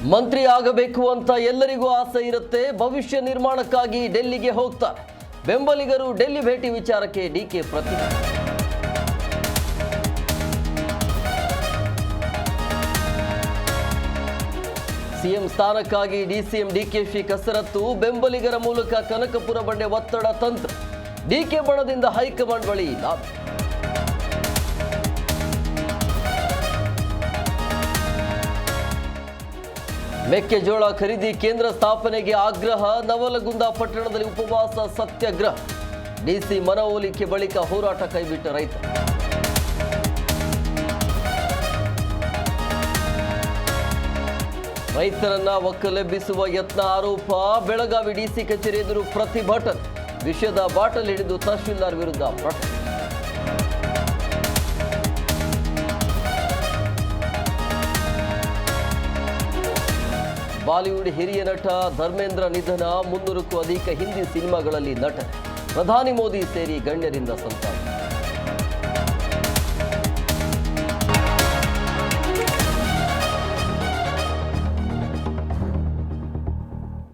ಮಂತ್ರಿ ಆಗಬೇಕು ಅಂತ ಎಲ್ಲರಿಗೂ ಆಸೆ ಇರುತ್ತೆ. ಭವಿಷ್ಯ ನಿರ್ಮಾಣಕ್ಕಾಗಿ ಡೆಲ್ಲಿಗೆ ಹೋಗ್ತಾರೆ. ಬೆಂಬಲಿಗರು ಡೆಲ್ಲಿ ಭೇಟಿ ವಿಚಾರಕ್ಕೆ ಡಿಕೆ ಪ್ರತಿಕ್ರಿಯೆ. ಸಿಎಂ ಸ್ಥಾನಕ್ಕಾಗಿ ಡಿಸಿಎಂ ಡಿಕೆಶಿ ಕಸರತ್ತು. ಬೆಂಬಲಿಗರ ಮೂಲಕ ಕನಕಪುರ ಬಂಡೆ ಒತ್ತಡ ತಂತ್ರ. ಡಿಕೆ ಬಣದಿಂದ ಹೈಕಮಾಂಡ್ ಬಳಿ ಲಾಭ. ಮೆಕ್ಕೆಜೋಳ ಖರೀದಿ ಕೇಂದ್ರ ಸ್ಥಾಪನೆಗೆ ಆಗ್ರಹ. ನವಲಗುಂದ ಪಟ್ಟಣದಲ್ಲಿ ಉಪವಾಸ ಸತ್ಯಾಗ್ರಹ. ಡಿಸಿ ಮನವೊಲಿಕೆ ಬಳಿಕ ಹೋರಾಟ ಕೈಬಿಟ್ಟ ರೈತ. ರೈತರನ್ನ ಒಕ್ಕಲೆಬ್ಬಿಸುವ ಯತ್ನ ಆರೋಪ. ಬೆಳಗಾವಿ ಡಿಸಿ ಕಚೇರಿ ಎದುರು ಪ್ರತಿಭಟನೆ. ವಿಷದ ಬಾಟಲ್ ಹಿಡಿದು ತಹಶೀಲ್ದಾರ್ ವಿರುದ್ಧ ಪ್ರಶ್ನೆ. ಬಾಲಿವುಡ್ ಹಿರಿಯ ನಟ ಧರ್ಮೇಂದ್ರ ನಿಧನ. 300ಕ್ಕೂ ಅಧಿಕ ಹಿಂದಿ ಸಿನಿಮಾಗಳಲ್ಲಿ ನಟನೆ. ಪ್ರಧಾನಿ ಮೋದಿ ಸೇರಿ ಗಣ್ಯರಿಂದ ಸಂತಾಪ.